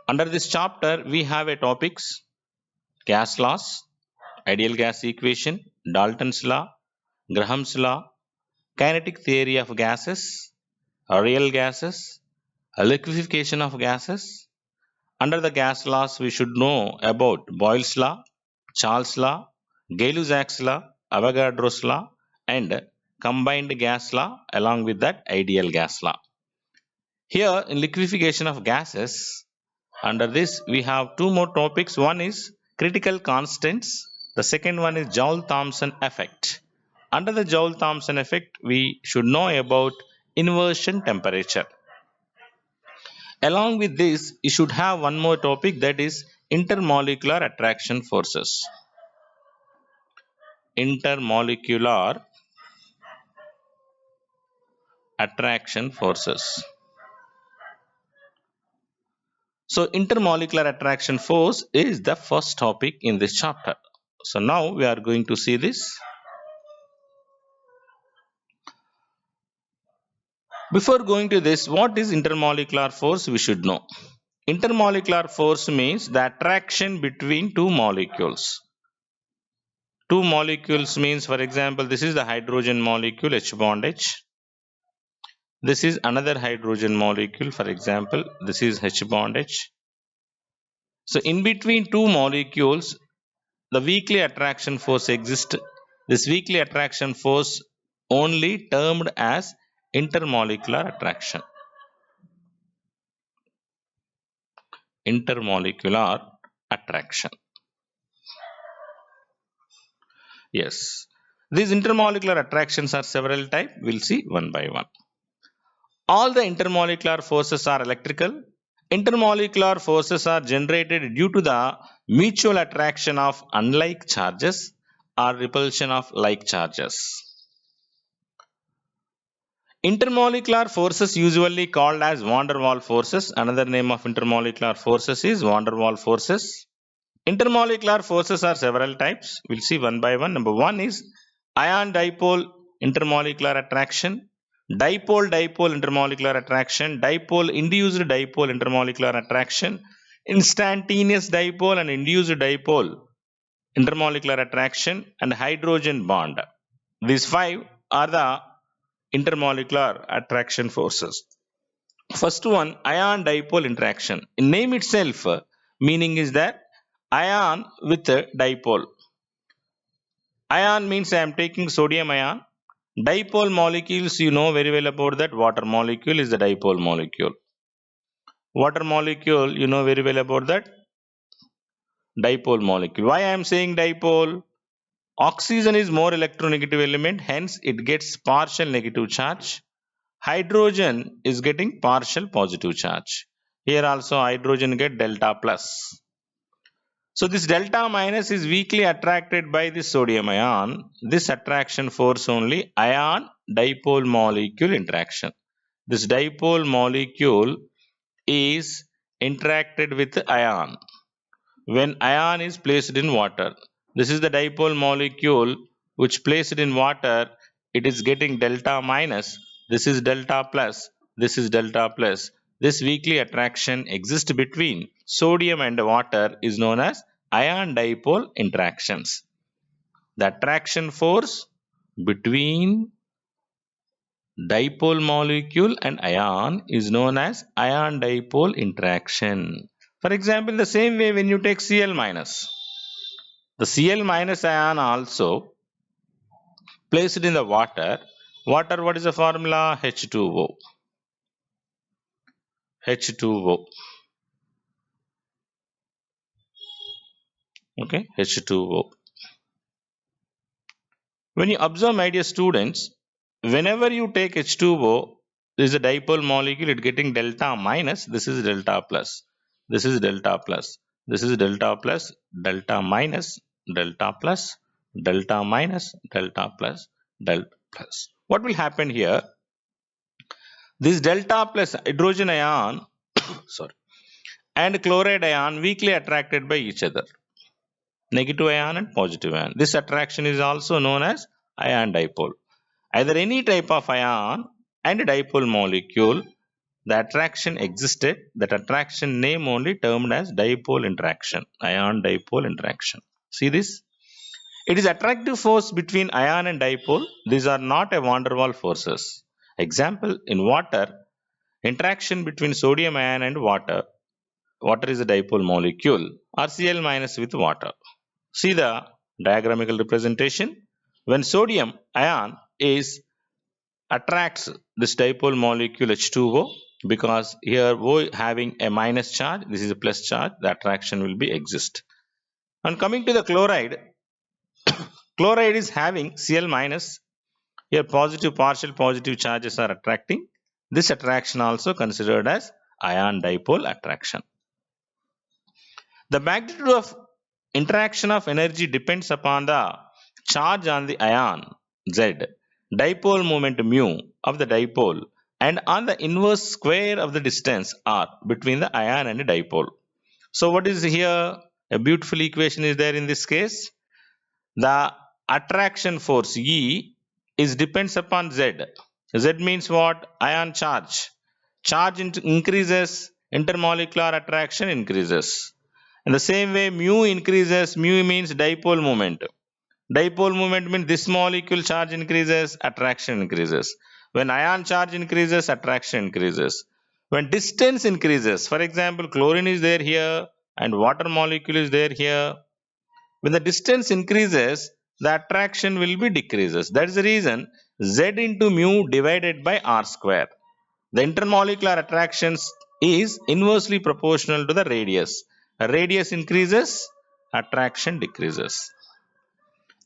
Under this chapter, we have a topics: gas laws, ideal gas equation, Dalton's law, Graham's law, kinetic theory of gases, real gases, liquefaction of gases. Under the gas laws, we should know about Boyle's law, Charles' law, Gay-Lussac's law, Avogadro's law, and combined gas law, along with that ideal gas law. Here in liquefaction of gases, under this we have two more topics. One is critical constants. The second one is Joule-Thomson effect. Under the Joule-Thomson effect, we should know about inversion temperature. Along with this, you should have one more topic, that is intermolecular attraction forces. Intermolecular attraction forces. So intermolecular attraction force is the first topic in this chapter. So now we are going to see this. Before going to this, what is intermolecular force we should know. Intermolecular force means the attraction between two molecules. Two molecules means, for example, this is the hydrogen molecule H bond H. This is another hydrogen molecule, for example, this is H bond H. So in between two molecules, the weakly attraction force exists. This weakly attraction force only termed as intermolecular attraction. Intermolecular attraction. Yes. These intermolecular attractions are several types. We'll see one by one. All the intermolecular forces are electrical. Intermolecular forces are generated due to the mutual attraction of unlike charges or repulsion of like charges. Intermolecular forces usually called as van der Waals forces. Another name of intermolecular forces is van der Waals forces. Intermolecular forces are several types. We'll see one by one. Number one is ion-dipole intermolecular attraction, dipole-dipole intermolecular attraction, dipole-induced dipole intermolecular attraction, instantaneous dipole and induced dipole intermolecular attraction, and hydrogen bond. These five are the intermolecular attraction forces. First one, ion-dipole interaction. In name itself, meaning is that ion with dipole. Ion means I am taking sodium ion. Dipole molecules, you know very well about that. Water molecule is the dipole molecule. Water molecule, you know very well about that. Dipole molecule. Why I am saying dipole? Oxygen is more electronegative element, hence it gets partial negative charge. Hydrogen is getting partial positive charge. Here also hydrogen get delta plus. So this delta minus is weakly attracted by the sodium ion. This attraction force only ion dipole molecule interaction. This dipole molecule is interacted with ion. When ion is placed in water, this is the dipole molecule which placed in water, it is getting delta minus. This is delta plus. This is delta plus. This weakly attraction exists between sodium and water is known as ion dipole interactions. The attraction force between dipole molecule and ion is known as ion dipole interaction. For example, the same way when you take Cl minus, the Cl minus ion also placed in the water. Water, what is the formula? H2O. H2O. Okay, H2O. When you observe, my dear students, whenever you take H2O, this is a dipole molecule, it getting delta minus, this is delta plus, this is delta plus, this is delta plus, delta minus, delta plus, delta minus, delta plus, delta plus. What will happen here? This delta plus hydrogen ion sorry, and chloride ion weakly attracted by each other. Negative ion and positive ion. This attraction is also known as ion dipole. Either any type of ion and dipole molecule the attraction existed. That attraction name only termed as dipole interaction, ion dipole interaction. See this? It is attractive force between ion and dipole. These are not a van der Waals forces. Example, in water, interaction between sodium ion and water. Water is a dipole molecule, RCl minus with water. See the diagrammatical representation. When sodium ion is attracts this dipole molecule H2O, because here O having a minus charge, this is a plus charge, the attraction will be exist. And coming to the chloride, chloride is having Cl minus. Here positive, partial positive charges are attracting. This attraction also considered as ion dipole attraction. The magnitude of interaction of energy depends upon the charge on the ion Z, dipole moment mu of the dipole, and on the inverse square of the distance r between the ion and the dipole. So what is here? A beautiful equation is there in this case. The attraction force E is depends upon Z. Z means what? Ion charge. Charge increases, intermolecular attraction increases. In the same way, mu increases, mu means dipole moment. Dipole moment means this molecule charge increases, attraction increases. When ion charge increases, attraction increases. When distance increases, for example, chlorine is there here and water molecule is there here. When the distance increases, the attraction will be decreases. That is the reason Z into mu divided by R square. The intermolecular attractions is inversely proportional to the radius. Radius increases, attraction decreases.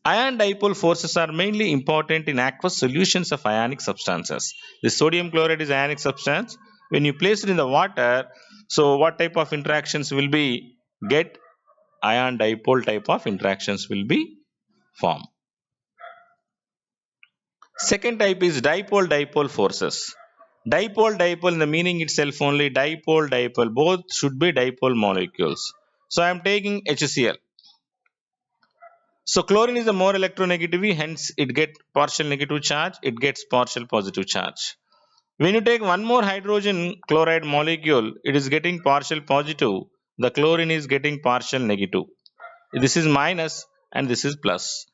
Ion dipole forces are mainly important in aqueous solutions of ionic substances. The sodium chloride is ionic substance. When you place it in the water, so what type of interactions will be get? Ion dipole type of interactions will be formed. Second type is dipole-dipole forces. Dipole-dipole in the meaning itself only dipole-dipole. Both should be dipole molecules. So I am taking HCl. So chlorine is the more electronegativity, hence it gets partial negative charge, it gets partial positive charge. When you take one more hydrogen chloride molecule, it is getting partial positive. The chlorine is getting partial negative. This is minus and this is plus.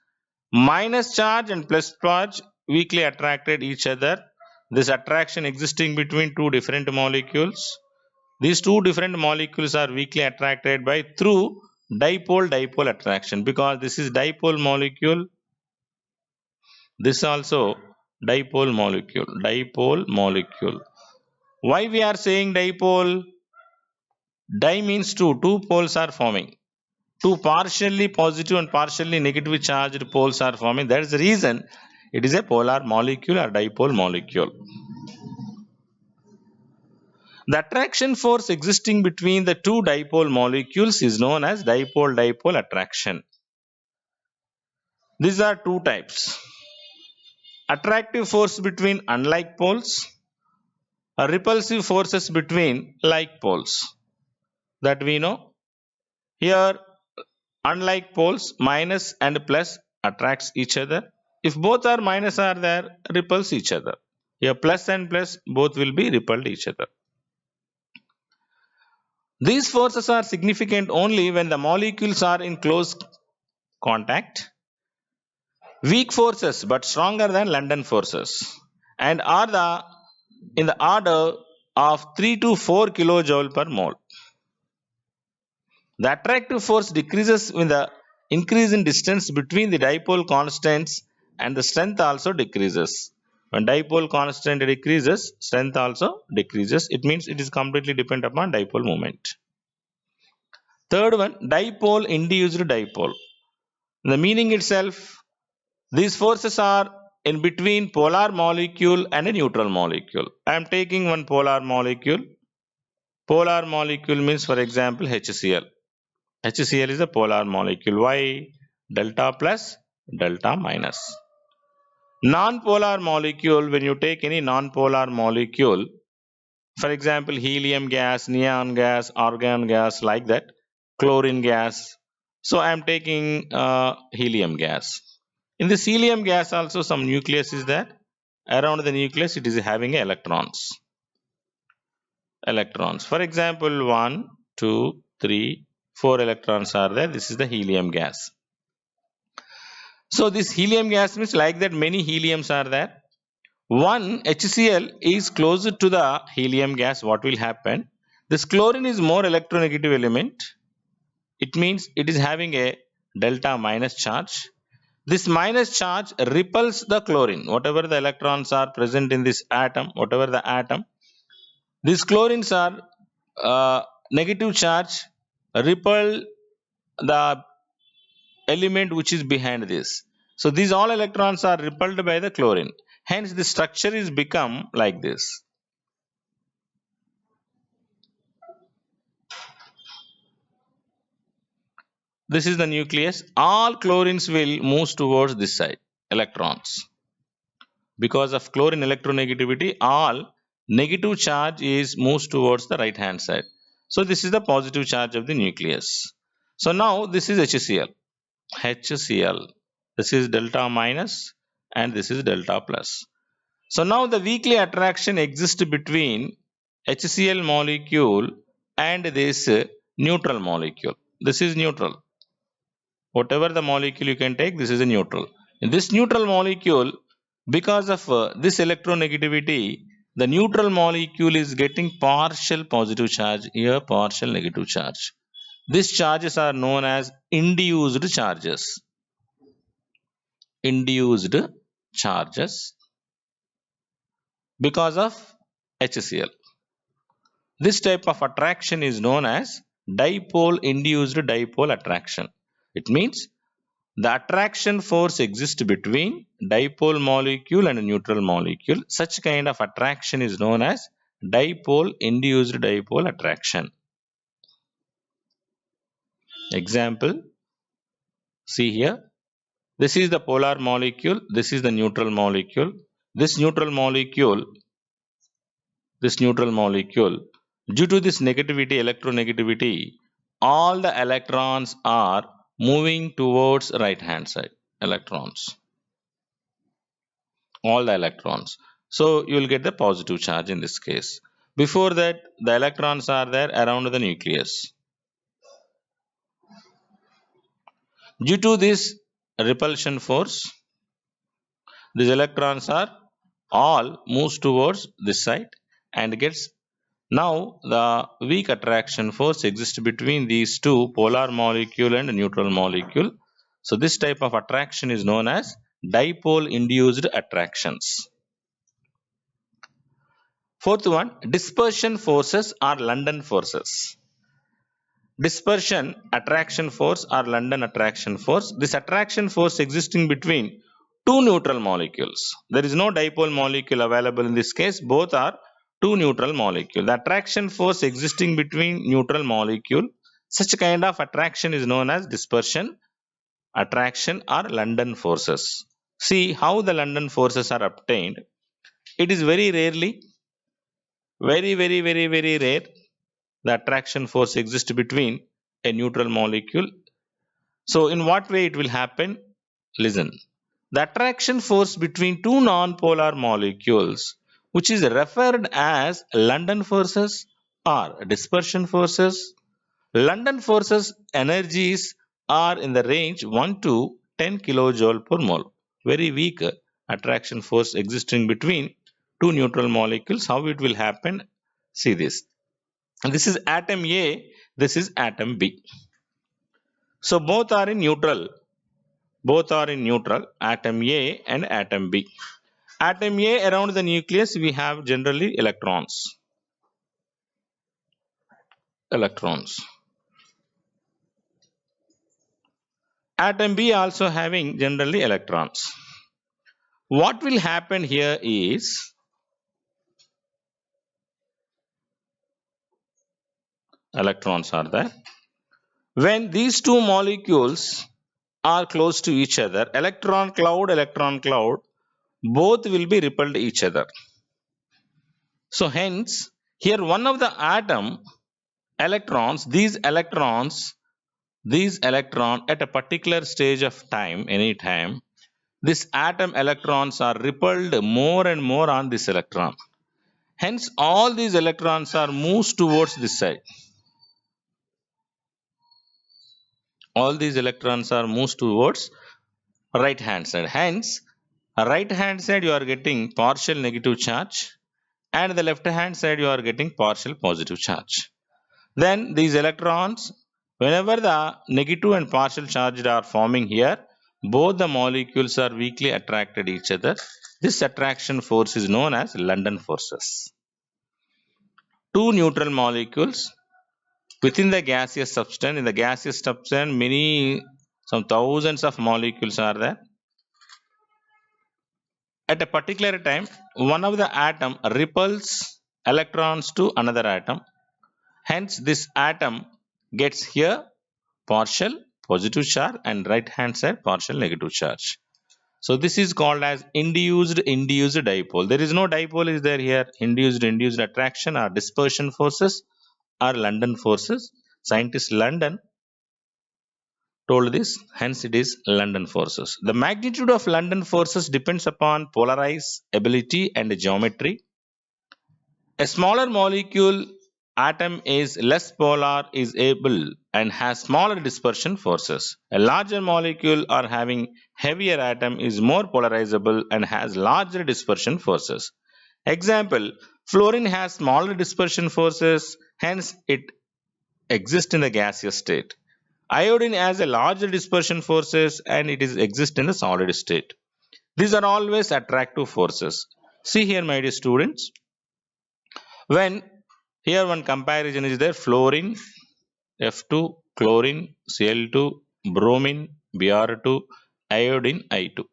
Minus charge and plus charge weakly attracted each other. This attraction existing between two different molecules. These two different molecules are weakly attracted by through dipole-dipole attraction, because this is dipole molecule. This also dipole molecule. Dipole molecule. Why we are saying dipole? Di means two. Two poles are forming. Two partially positive and partially negative charged poles are forming. That is the reason it is a polar molecule or dipole molecule. The attraction force existing between the two dipole molecules is known as dipole-dipole attraction. These are two types. Attractive force between unlike poles, or repulsive forces between like poles. That we know. Here, unlike poles, minus and plus attracts each other. If both are minus are there, repulse each other. Here, plus and plus both will be repelled each other. These forces are significant only when the molecules are in close contact. Weak forces but stronger than London forces, and are in the order of 3 to 4 kilojoule per mole. The attractive force decreases with the increase in distance between the dipole constants, and the strength also decreases. When dipole constant decreases, strength also decreases. It means it is completely dependent upon dipole moment. Third one, dipole induced dipole. The meaning itself, these forces are in between polar molecule and a neutral molecule. I am taking one polar molecule. Polar molecule means, for example, HCl. HCl is a polar molecule. Why? Delta plus, delta minus. Non-polar molecule, when you take any non-polar molecule, for example, helium gas, neon gas, argon gas, like that, chlorine gas. So I am taking helium gas. In this helium gas also some nucleus is there. Around the nucleus it is having electrons. electrons. For example, 1, 2, 3, 4 electrons are there. This is the helium gas. So this helium gas means like that many heliums are there. One HCl is closer to the helium gas. What will happen? This chlorine is more electronegative element. It means it is having a delta minus charge. This minus charge repels the chlorine. Whatever the electrons are present in this atom, whatever the atom, these chlorines are negative charge repel the element which is behind this. So these all electrons are repelled by the chlorine. Hence the structure is become like this. This is the nucleus. All chlorines will move towards this side, electrons. Because of chlorine electronegativity, all negative charge is moves towards the right hand side. So this is the positive charge of the nucleus. So now this is HCl. HCl. This is delta minus and this is delta plus. So now the weakly attraction exists between HCl molecule and this neutral molecule. This is neutral. Whatever the molecule you can take, this is a neutral. In this neutral molecule, because of this electronegativity, the neutral molecule is getting partial positive charge here, partial negative charge. These charges are known as induced charges. Induced charges because of HCl. This type of attraction is known as dipole-induced dipole attraction. It means the attraction force exists between dipole molecule and neutral molecule. Such kind of attraction is known as dipole-induced dipole attraction. Example, see here. This is the polar molecule. This is the neutral molecule. This neutral molecule, due to this negativity, electronegativity, all the electrons are moving towards right hand side. Electrons. All the electrons. So you will get the positive charge in this case. Before that, the electrons are there around the nucleus. Due to this repulsion force, these electrons are all moves towards this side and gets. Now the weak attraction force exists between these two, polar molecule and neutral molecule. So this type of attraction is known as dipole induced attractions. Fourth one, dispersion forces or London forces. Dispersion attraction force or London attraction force. This attraction force existing between two neutral molecules. There is no dipole molecule available in this case. Both are two neutral molecules. The attraction force existing between neutral molecule. Such kind of attraction is known as dispersion attraction or London forces. See how the London forces are obtained. It is very rarely, very rare, the attraction force exists between a neutral molecule. So in what way it will happen? Listen. The attraction force between two non-polar molecules, which is referred as London forces or dispersion forces. London forces energies are in the range 1 to 10 kilojoule per mole. Very weak attraction force existing between two neutral molecules. How it will happen? See this. This is atom A, this is atom B. So both are in neutral. Both are in neutral, atom A and atom B. Atom A, around the nucleus we have generally electrons. Electrons. Atom B also having generally electrons. What will happen here is electrons are there. When these two molecules are close to each other, electron cloud, both will be repelled each other. So hence, here one of the atom electrons, these electron at a particular stage of time, any time, this atom electrons are repelled more and more on this electron. Hence, all these electrons are moved towards this side. All these electrons are moved towards right hand side. Hence, right hand side you are getting partial negative charge, and the left hand side you are getting partial positive charge. Then these electrons, whenever the negative and partial charge are forming here, both the molecules are weakly attracted each other. This attraction force is known as London forces. Two neutral molecules within the gaseous substance. In the gaseous substance, some thousands of molecules are there. At a particular time, one of the atom repels electrons to another atom. Hence, this atom gets here partial positive charge and right hand side partial negative charge. So this is called as induced dipole. There is no dipole is there here. Induced attraction or dispersion forces or London forces. Scientist London told this, hence it is London forces. The magnitude of London forces depends upon polarizability and geometry. A smaller molecule atom is less polar, is able and has smaller dispersion forces. A larger molecule or having heavier atom is more polarizable and has larger dispersion forces. Example, fluorine has smaller dispersion forces, hence it exists in the gaseous state. Iodine has a larger dispersion forces and it is exist in the solid state. These are always attractive forces. See here, my dear students, when here one comparison is there, fluorine, F2, chlorine, Cl2, bromine, Br2, iodine, I2.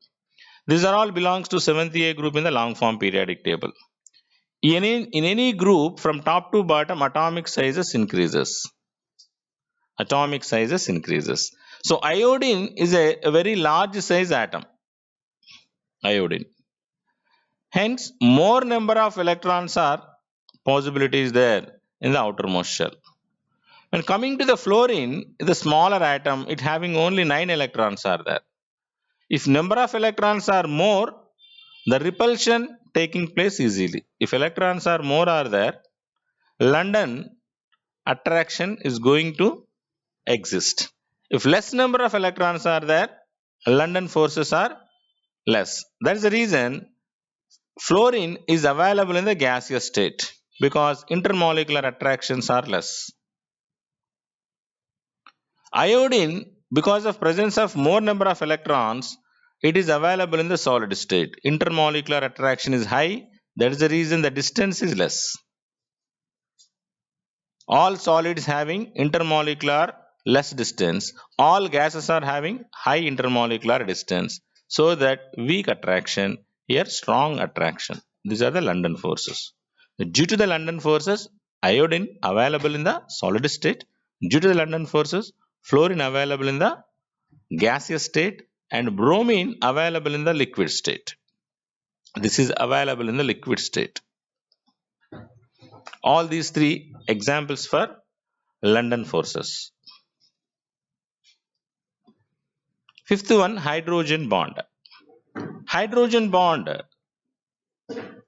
These are all belongs to 7th A group in the long form periodic table. In any group from top to bottom, atomic sizes increases. Atomic sizes increases. So iodine is a very large size atom. Iodine. Hence, more number of electrons are possibilities there in the outermost shell. When coming to the fluorine, the smaller atom, it having only 9 electrons are there. If number of electrons are more, the repulsion taking place easily. If electrons are more are there, London attraction is going to exist. If less number of electrons are there, London forces are less. That is the reason fluorine is available in the gaseous state because intermolecular attractions are less. Iodine, because of presence of more number of electrons, it is available in the solid state. Intermolecular attraction is high. That is the reason the distance is less. All solids having intermolecular less distance. All gases are having high intermolecular distance. So that weak attraction, here strong attraction. These are the London forces. Due to the London forces, iodine available in the solid state. Due to the London forces, fluorine available in the gaseous state and bromine available in the liquid state. This is available in the liquid state. All these three examples for London forces. Fifth one, hydrogen bond. Hydrogen bond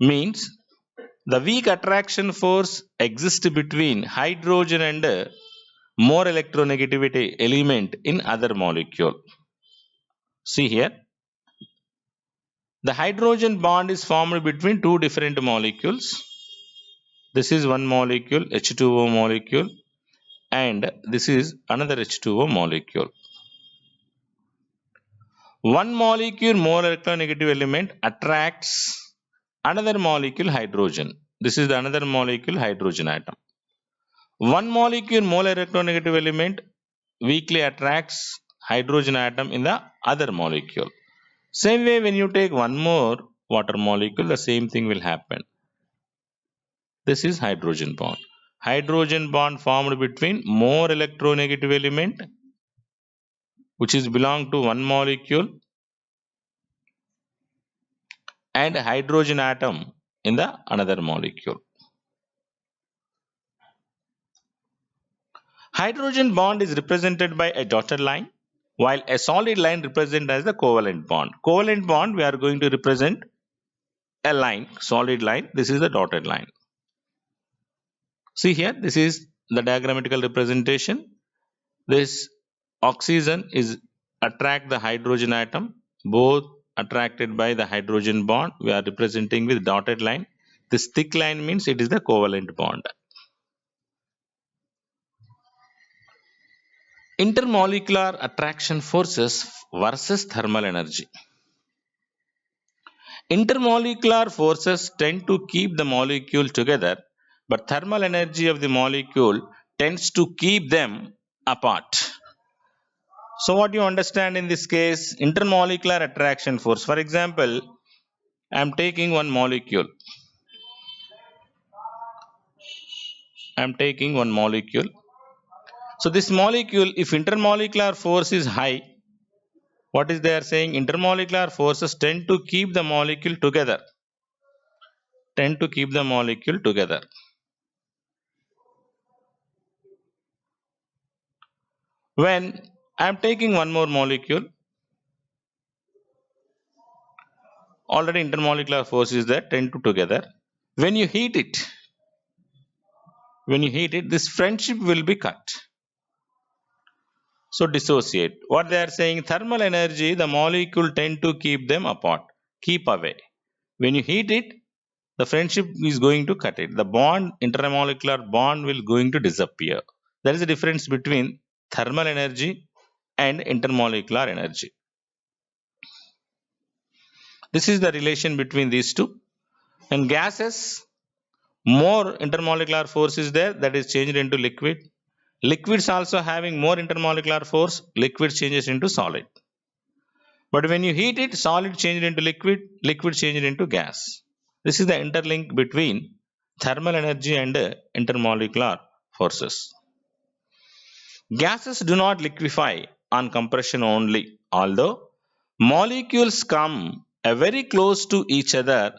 means the weak attraction force exists between hydrogen and more electronegativity element in other molecule. See here, the hydrogen bond is formed between two different molecules. This is one molecule, H2O molecule, and this is another H2O molecule. One molecule, more electronegative element, attracts another molecule, hydrogen. This is the another molecule, hydrogen atom. One molecule, more electronegative element, weakly attracts hydrogen atom in the other molecule. Same way, when you take one more water molecule, the same thing will happen. This is hydrogen bond. Hydrogen bond formed between more electronegative element, which is belong to one molecule, and hydrogen atom in the another molecule. Hydrogen bond is represented by a dotted line, while a solid line represented as the covalent bond. Covalent bond, we are going to represent a line, solid line. This is the dotted line. See here, this is the diagrammatical representation. This oxygen is attract the hydrogen atom, both attracted by the hydrogen bond. We are representing with dotted line. This thick line means it is the covalent bond. Intermolecular attraction forces versus thermal energy. Intermolecular forces tend to keep the molecule together, but thermal energy of the molecule tends to keep them apart. So what you understand in this case, intermolecular attraction force. For example, I am taking one molecule. So this molecule, if intermolecular force is high, what is they are saying? Intermolecular forces tend to keep the molecule together. When I am taking one more molecule, already intermolecular force is there, tend to together. When you heat it, this friendship will be cut. So dissociate. What they are saying, thermal energy, the molecule tend to keep them apart, keep away. When you heat it, the friendship is going to cut it. The bond, intermolecular bond will going to disappear. There is a difference between thermal energy and intermolecular energy. This is the relation between these two. And gases, more intermolecular force is there, that is changed into liquid. Liquids also having more intermolecular force, liquid changes into solid. But when you heat it, solid changed into liquid, liquid changed into gas. This is the interlink between thermal energy and intermolecular forces. Gases do not liquefy on compression only, although molecules come very close to each other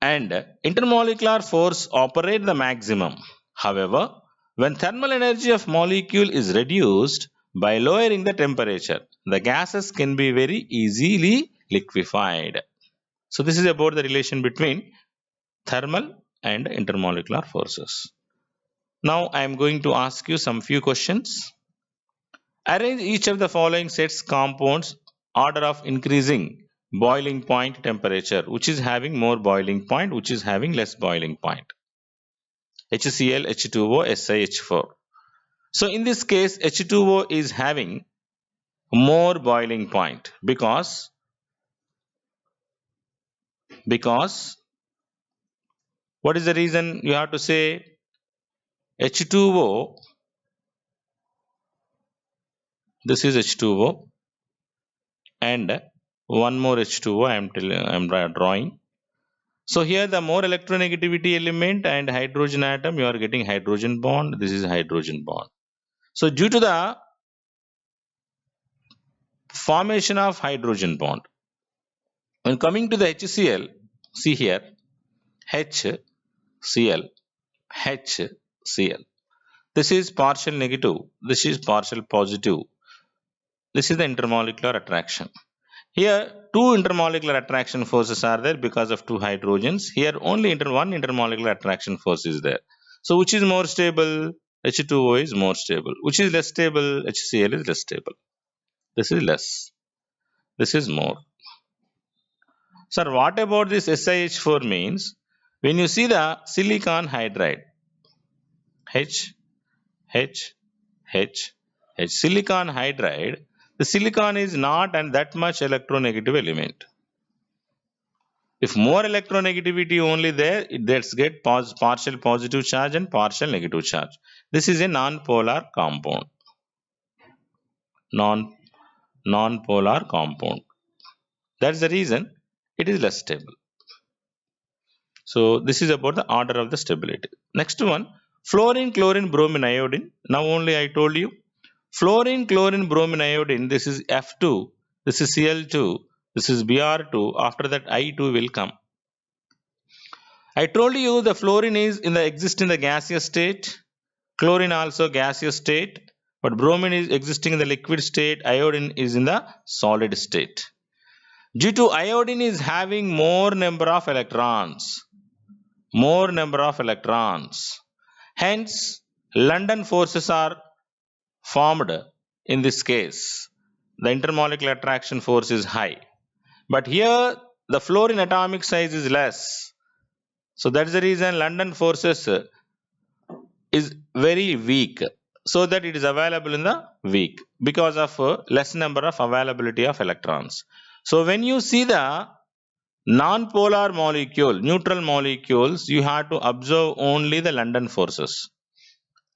and intermolecular force operate the maximum. However, when thermal energy of molecule is reduced by lowering the temperature, the gases can be very easily liquefied. So this is about the relation between thermal and intermolecular forces. Now I am going to ask you some few questions. Arrange each of the following sets compounds order of increasing boiling point temperature, which is having more boiling point, which is having less boiling point. HCl, H2O, SiH4. So in this case, H2O is having more boiling point because what is the reason? You have to say H2O, this is H2O and one more H2O I am drawing. So here the more electronegativity element and hydrogen atom, you are getting hydrogen bond, this is hydrogen bond. So due to the formation of hydrogen bond, when coming to the HCl, see here, HCl, HCl. This is partial negative, this is partial positive. This is the intermolecular attraction. Here, two intermolecular attraction forces are there because of two hydrogens. Here, only one intermolecular attraction force is there. So, which is more stable? H2O is more stable. Which is less stable? HCl is less stable. This is less. This is more. Sir, what about this SiH4 means? When you see the silicon hydride, H, silicon hydride, the silicon is not and that much electronegative element. If more electronegativity only there, it gets partial positive charge and partial negative charge. This is a non-polar compound. Non-polar compound. That's the reason it is less stable. So this is about the order of the stability. Next one, fluorine, chlorine, bromine, iodine. Now only I told you. Fluorine, chlorine, bromine, iodine, this is F2, this is Cl2, this is Br2, after that I2 will come. I told you the fluorine is exist in the gaseous state, chlorine also gaseous state, but bromine is existing in the liquid state, iodine is in the solid state. Due to iodine is having more number of electrons, Hence, London forces are formed in this case. The intermolecular attraction force is high. But here, the fluorine atomic size is less. So that's the reason London forces is very weak. So that it is available in the weak because of less number of availability of electrons. So when you see the non-polar molecule, neutral molecules, you have to observe only the London forces.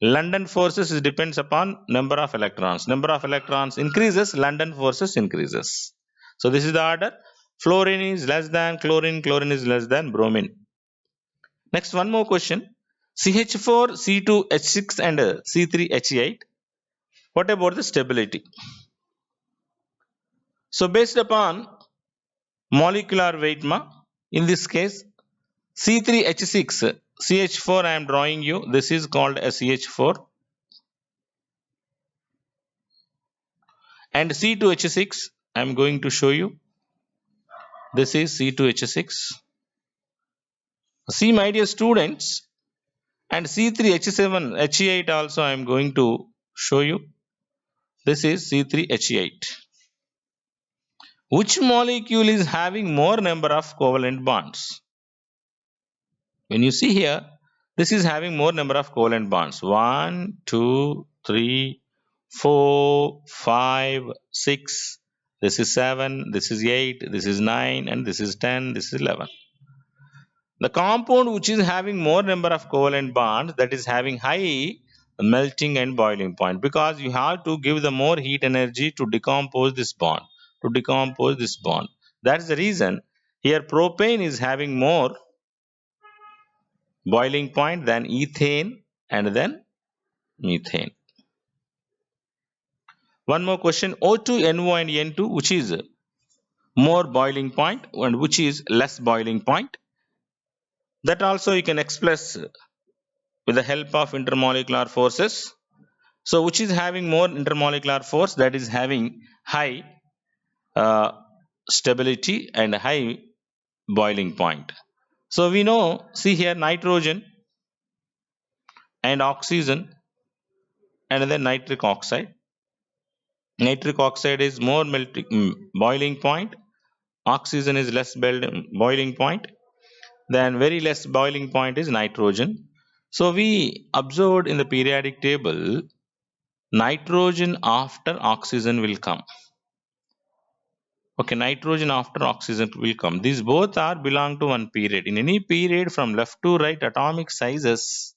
London forces depends upon number of electrons. Number of electrons increases, London forces increases. So this is the order. Fluorine is less than chlorine, chlorine is less than bromine. Next, one more question. CH4, C2, H6 and C3, H8. What about the stability? So based upon molecular weight, in this case, C3H6, CH4 I am drawing you. This is called as CH4. And C2H6, I am going to show you. This is C2H6. See, my dear students, and C3H7, H8 also I am going to show you. This is C3H8. Which molecule is having more number of covalent bonds? When you see here, this is having more number of covalent bonds. 1, 2, 3, 4, 5, 6. This is 7, this is 8, this is 9, and this is 10, this is 11. The compound which is having more number of covalent bonds, that is having high melting and boiling point, because you have to give the more heat energy to decompose this bond. That's the reason here propane is having more boiling point than ethane and then methane. One more question. O2, NO and N2, which is more boiling point and which is less boiling point? That also you can express with the help of intermolecular forces. So which is having more intermolecular force, that is having high uh, stability and high boiling point. So we know, see here, nitrogen and oxygen and then nitric oxide. Nitric oxide is more boiling point. Oxygen is less boiling point. Then very less boiling point is nitrogen. So we observed in the periodic table, nitrogen after oxygen will come. Okay, nitrogen after oxygen will come. These both are belong to one period. In any period from left to right, atomic sizes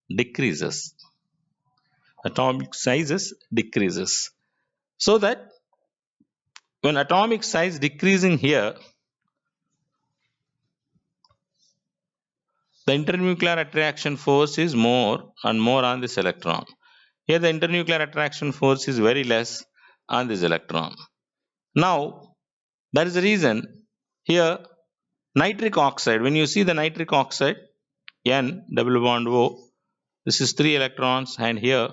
decreases. Atomic sizes decreases. So that when atomic size decreasing here, the internuclear attraction force is more and more on this electron. Here the internuclear attraction force is very less on this electron. Now, that is the reason here nitric oxide, when you see the nitric oxide, N double bond O, this is 3 electrons, and here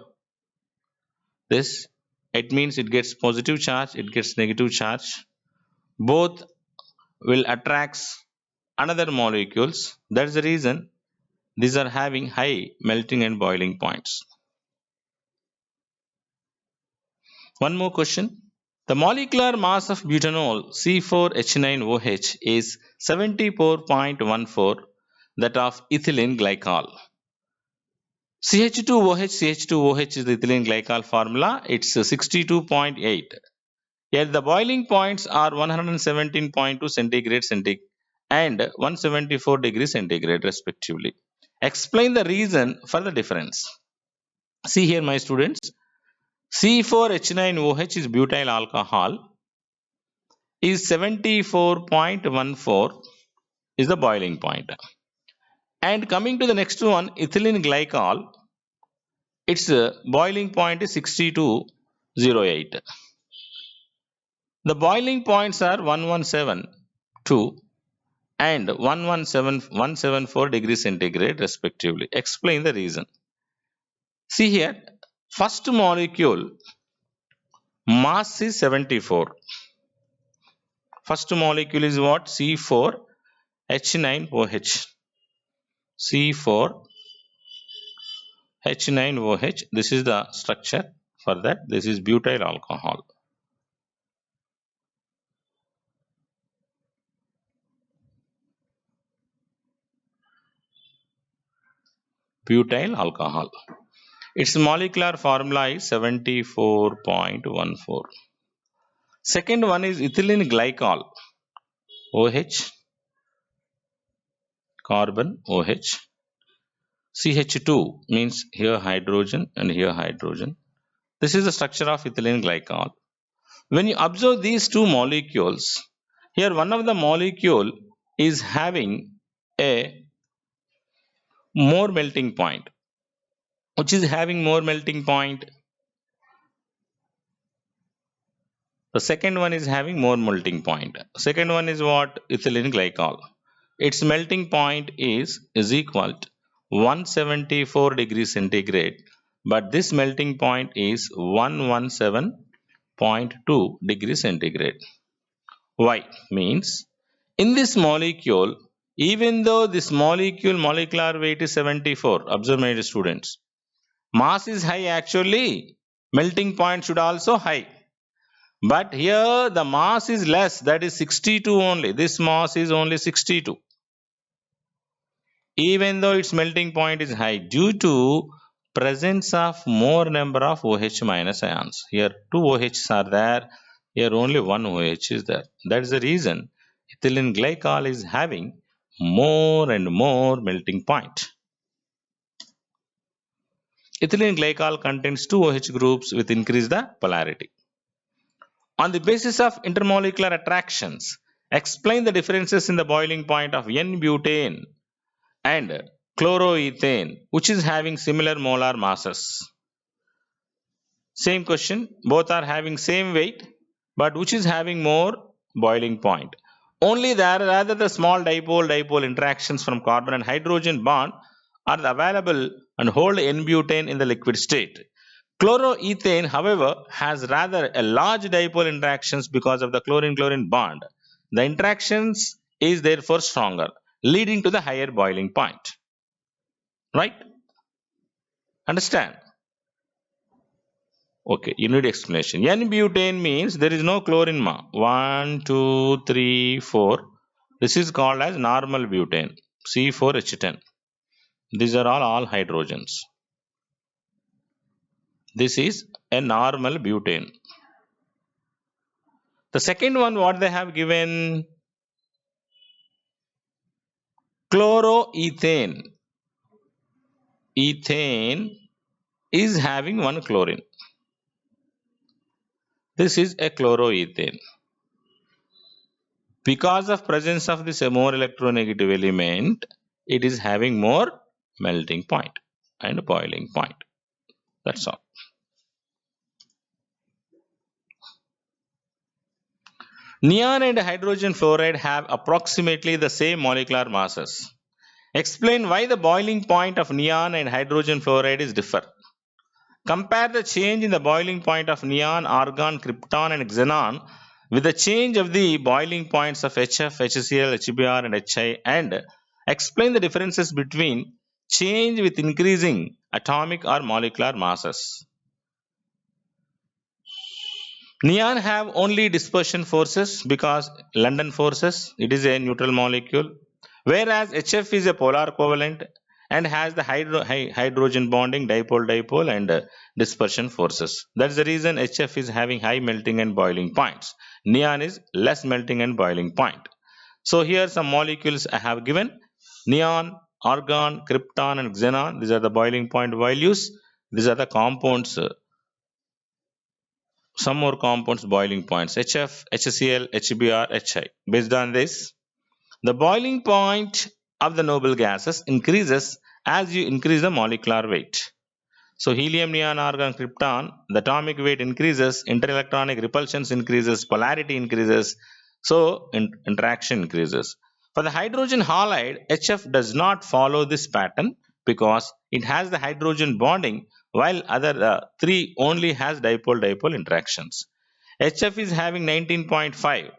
this, it means it gets positive charge, it gets negative charge. Both will attract another molecules. That's the reason these are having high melting and boiling points. One more question. The molecular mass of butanol C4H9OH is 74.14, that of ethylene glycol. CH2OH is the ethylene glycol formula. It's 62.8. Yet the boiling points are 117.2 centigrade and 174 degrees centigrade respectively. Explain the reason for the difference. See here, my students. C4H9OH is butyl alcohol is 74.14 is the boiling point. And coming to the next one, ethylene glycol, its boiling point is 6208. The boiling points are 1172 and 174 degrees centigrade respectively. Explain the reason. See here, first molecule mass is 74. First molecule is what? C4H9OH. C4 H9OH. This is the structure for that. This is butyl alcohol. Butyl alcohol. Its molecular formula is 74.14. Second one is ethylene glycol. OH, carbon, OH. CH2 means here hydrogen and here hydrogen. This is the structure of ethylene glycol. When you observe these two molecules, here one of the molecule is having a more melting point. Which is having more melting point? The second one is having more melting point. Second one is what? Ethylene glycol. Its melting point is equal to 174 degrees centigrade, but this melting point is 117.2 degrees centigrade. Why? Means in this molecule, even though this molecule molecular weight is 74, observe my dear students, mass is high actually, melting point should also high. But here the mass is less, that is 62 only. This mass is only 62. Even though its melting point is high due to presence of more number of OH minus ions. Here two OHs are there, here only one OH is there. That is the reason ethylene glycol is having more and more melting point. Ethylene glycol contains two OH groups with increased the polarity. On the basis of intermolecular attractions, explain the differences in the boiling point of N-butane and chloroethane, which is having similar molar masses. Same question, both are having same weight, but which is having more boiling point? Only there rather the small dipole-dipole interactions from carbon and hydrogen bond are available and hold N-butane in the liquid state. Chloroethane, however, has rather a large dipole interactions because of the chlorine-chlorine bond. The interactions is therefore stronger, leading to the higher boiling point. Right? Understand? Okay, you need explanation. N-butane means there is no chlorine ma. 1, 2, 3, 4. This is called as normal butane. C4H10. These are all hydrogens. This is a normal butane. The second one, what they have given? Chloroethane. Ethane is having one chlorine. This is a chloroethane. Because of presence of this more electronegative element, it is having more melting point and boiling point. That's all. Neon and hydrogen fluoride have approximately the same molecular masses. Explain why the boiling point of neon and hydrogen fluoride is different. Compare the change in the boiling point of neon, argon, krypton and xenon with the change of the boiling points of HF, HCl, HBr and HI and explain the differences between change with increasing atomic or molecular masses. Neon have only dispersion forces because London forces, it is a neutral molecule, whereas HF is a polar covalent and has the hydrogen bonding, dipole-dipole and dispersion forces. That's the reason HF is having high melting and boiling points. Neon is less melting and boiling point. So here some molecules I have given. Neon, argon, krypton and xenon. These are the boiling point values. These are the compounds. Some more compounds boiling points. HF, HCl, HBr, HI. Based on this, the boiling point of the noble gases increases as you increase the molecular weight. So helium, neon, argon, krypton, the atomic weight increases, interelectronic repulsions increases, polarity increases, so interaction increases. For the hydrogen halide, HF does not follow this pattern because it has the hydrogen bonding while other three only has dipole-dipole interactions. HF is having 19.5